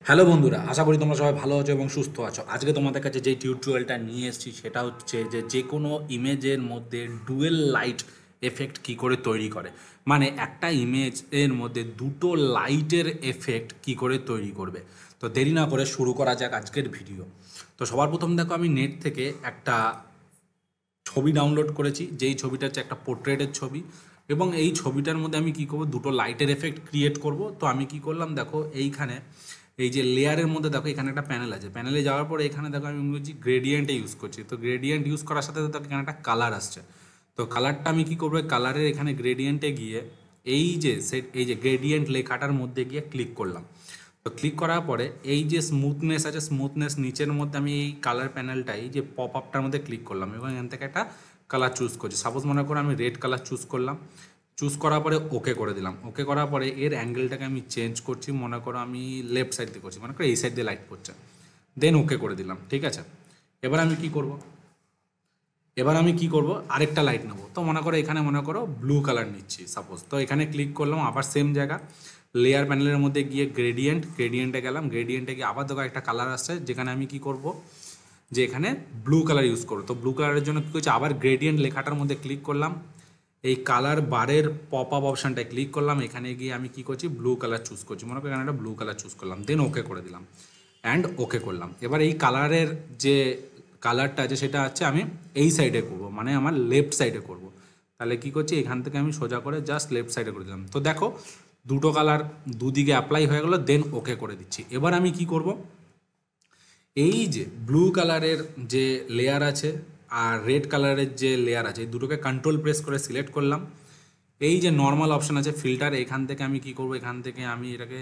Hello বন্ধুরা, আশা করি তোমরা সবাই ভালো আছো এবং সুস্থ আছো। আজকে তোমাদের কাছে যে টিউটোরিয়ালটা নিয়ে এসেছি সেটা হচ্ছে যে কোনো ইমেজের মধ্যে ডুয়েল লাইট এফেক্ট কি করে তৈরি করে। মানে একটা ইমেজের মধ্যে দুটো লাইটের এফেক্ট কি করে তৈরি করবে। তো দেরি না করে শুরু করা যাক আজকের ভিডিও। তো সবার প্রথম দেখো, আমি নেট থেকে একটা ছবি ডাউনলোড করেছি, যেই ছবিটা হচ্ছে একটা পোর্ট্রেটের ছবি। এবং এই ছবিটার মধ্যে আমি কী করবো, দুটো লাইটের এফেক্ট ক্রিয়েট করব। তো আমি কি করলাম দেখো, এইখানে এই যে লেয়ারের মধ্যে দেখো এখানে একটা প্যানেল আছে। প্যানেলে যাওয়ার পরে এখানে দেখো আমি বলছি গ্রেডিয়েন্টে ইউজ করছি। তো গ্রেডিয়েন্ট ইউজ করার সাথে সাথে দেখো এখানে একটা কালার আসছে। তো কালারটা আমি কী করবো, কালারের এখানে গ্রেডিয়েন্টে গিয়ে এই যে গ্রেডিয়েন্ট লেখাটার মধ্যে গিয়ে ক্লিক করলাম। তো ক্লিক করার পরে এই যে স্মুথনেস আছে, স্মুথনেস নিচের মধ্যে আমি এই কালার প্যানেলটাই যে পপ আপটার মধ্যে ক্লিক করলাম এবং এখান থেকে একটা কালার চুজ করছি। সাপোজ মনে করো আমি রেড কালার চুজ করলাম। চুজ করার পরে ওকে করে দিলাম। ওকে করার পরে এর অ্যাঙ্গেলটাকে আমি চেঞ্জ করছি, মনে করো আমি লেফট সাইড দিয়ে করছি, মনে করো এই সাইড দিয়ে লাইট পড়ছে। দেন ওকে করে দিলাম, ঠিক আছে। এবার আমি কি করব, আরেকটা লাইট নেবো। তো মনে করো এখানে মনে করো ব্লু কালার নিচ্ছি সাপোজ। তো এখানে ক্লিক করলাম, আবার সেম জায়গা লেয়ার প্যানেলের মধ্যে গিয়ে গ্রেডিয়েন্টে গেলাম। গ্রেডিয়েন্টে গিয়ে আবার দেখো একটা কালার আসছে, যেখানে আমি কি করব, যে এখানে ব্লু কালার ইউজ করবো। তো ব্লু কালারের জন্য কী করছি, আবার গ্রেডিয়েন্ট লেখাটার মধ্যে ক্লিক করলাম, এই কালার বারের পপ আপ অপশানটায় ক্লিক করলাম। এখানে গিয়ে আমি কি করছি, ব্লু কালার চুজ করছি, মনে করি এখানে একটা ব্লু কালার চুজ করলাম। দেন ওকে করে দিলাম অ্যান্ড ওকে করলাম। এবার এই কালারের যে কালারটা আছে সেটা হচ্ছে আমি এই সাইডে করব, মানে আমার লেফট সাইডে করব। তাহলে কি করছি, এখান থেকে আমি সোজা করে জাস্ট লেফট সাইডে করে দিলাম। তো দেখো দুটো কালার দুদিকে অ্যাপ্লাই হয়ে গেলো। দেন ওকে করে দিচ্ছি। এবার আমি কি করব, এই যে ব্লু কালারের যে লেয়ার আছে আর রেড কালারের যে লেয়ার আছে, এই দুটোকে কন্ট্রোল প্রেস করে সিলেক্ট করলাম। এই যে নর্মাল অপশান আছে ফিল্টার, এখান থেকে আমি কি করব, এখান থেকে আমি এটাকে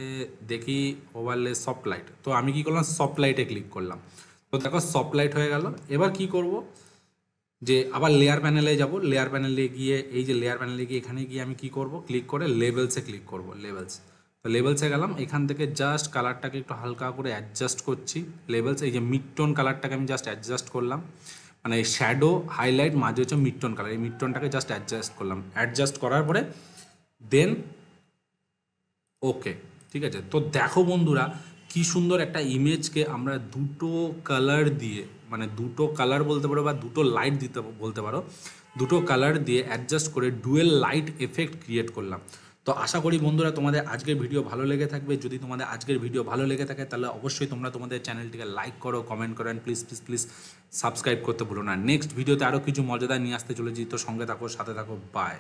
দেখি ওভারলে সফট লাইট। তো আমি কি করলাম, সফট লাইটে ক্লিক করলাম। তো দেখো সফট লাইট হয়ে গেল। এবার কি করব, যে আবার লেয়ার প্যানেলে যাব। লেয়ার প্যানেলে গিয়ে এই যে লেয়ার প্যানেলে গিয়ে এখানে গিয়ে আমি কি করব, ক্লিক করে লেভেলসে ক্লিক করব, লেভেলস। তো লেভেলসে গেলাম, এখান থেকে জাস্ট কালারটাকে একটু হালকা করে অ্যাডজাস্ট করছি। লেভেলস এই যে মিড টোন কালারটাকে আমি জাস্ট অ্যাডজাস্ট করলাম, মানে এই শ্যাডো হাইলাইট মাঝে হচ্ছে মিড টোন কালার, এই মিড টোনটাকে জাস্ট অ্যাডজাস্ট করলাম। অ্যাডজাস্ট করার পরে দেন ওকে, ঠিক আছে। তো দেখো বন্ধুরা, কি সুন্দর একটা ইমেজকে আমরা দুটো কালার দিয়ে, মানে দুটো কালার বলতে পারো বা দুটো লাইট দিতে বলতে পারো, দুটো কালার দিয়ে অ্যাডজাস্ট করে ডুয়েল লাইট এফেক্ট ক্রিয়েট করলাম। তো আশা করি বন্ধুরা তোমাদের আজকের ভিডিও ভালো লেগে থাকবে। যদি তোমাদের আজকের ভিডিও ভালো লেগে থাকে তাহলে অবশ্যই তোমরা তোমাদের চ্যানেলটিকে লাইক করো, কমেন্ট করো, and please please please subscribe করতে ভুলো না। নেক্সট ভিডিওতে আরও কিছু মজাদার নিয়ে আসতে চলেছি। তো সঙ্গে থাকো, সাথে থাকো, বাই।